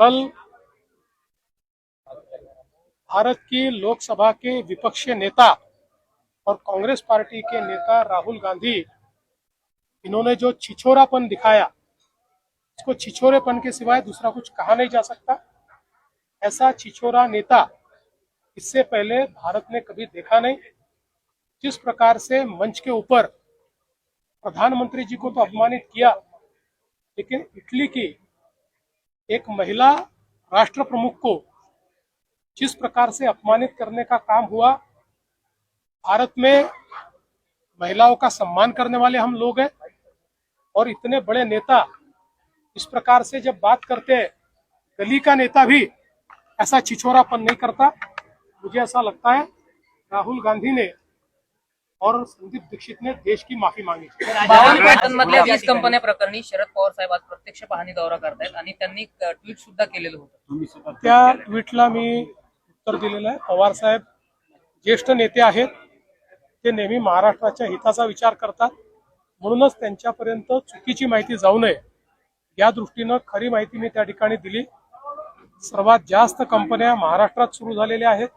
कल भारत की लोकसभा के विपक्षी नेता और कांग्रेस पार्टी के नेता राहुल गांधी, इन्होंने जो छिछोरापन दिखाया, इसको छिछोरेपन के सिवाय दूसरा कुछ कहा नहीं जा सकता। ऐसा छिछोरा नेता इससे पहले भारत ने कभी देखा नहीं। जिस प्रकार से मंच के ऊपर प्रधानमंत्री जी को तो अपमानित किया, लेकिन इटली की एक महिला राष्ट्र प्रमुख को जिस प्रकार से अपमानित करने का काम हुआ। भारत में महिलाओं का सम्मान करने वाले हम लोग हैं, और इतने बड़े नेता इस प्रकार से जब बात करते हैं, गली का नेता भी ऐसा छिछोरापन नहीं करता। मुझे ऐसा लगता है राहुल गांधी ने और संदीप दीक्षित ने देश की माफी मांगी। मधल्या 20 कंपन्या प्रकरणी शरद पवार साहेब आज प्रत्यक्ष पाहणी दौरा करतायत आणि त्यांनी ट्विट सुद्धा केलेलं होतं। त्या ट्विटला मी उत्तर दिलेलं आहे। पवार साहेब ज्येष्ठ नेते आहेत, ते नेहमी महाराष्ट्राच्या हिताचा विचार करतात, म्हणूनच त्यांच्यापर्यंत चुकीची माहिती जाऊ नये या दृष्टीनं खरी माहिती मी त्या ठिकाणी दिली। सर्वात जास्त कंपन्या महाराष्ट्रात सुरू झालेल्या आहेत,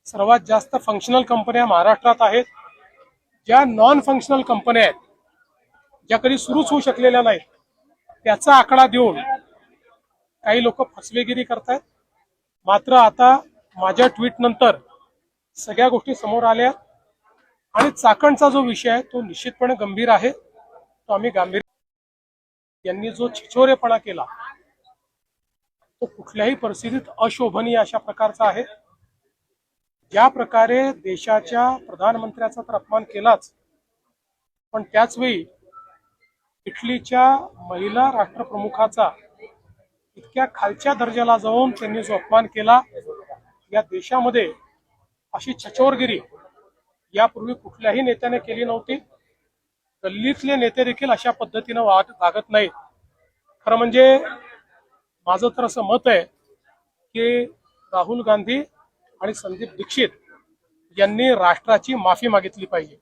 सर्वात जास्त फंक्शनल कंपन्या महाराष्ट्रात आहेत। ज्या नॉन फंक्शनल कंपन्या आहेत, ज्या कधी सुरूच होऊ शकलेल्या नाहीत, त्याचा आकडा देऊन काही लोक फसवेगिरी करतायत। मात्र आता माझ्या ट्विट नंतर सगळ्या गोष्टी समोर आल्या आणि चाकणचा जो विषय आहे तो निश्चितपणे गंभीर आहे, तो आम्ही गांभीर्याने। यांनी जो छिछोरेपणा केला तो कुठल्याही परिस्थितीत अशोभनीय अशा प्रकारचा आहे। ज्या प्रकारे देशाच्या प्रधानमंत्र्याचा तर अपमान केलाच, पण त्याच वेळी इटलीच्या महिला राष्ट्रप्रमुखाचा इतक्या खालच्या दर्जाला जाऊन त्यांनी जो अपमान केला, या देशामध्ये अशी छचोरगिरी यापूर्वी कुठल्याही नेत्याने केली नव्हती। गल्लीतले नेते देखील अशा पद्धतीने वागत नाहीत। खरं म्हणजे माझं तर असं मत आहे की राहुल गांधी आणि संदीप दीक्षित यांनी राष्ट्राची माफी मागितली पाहिजे।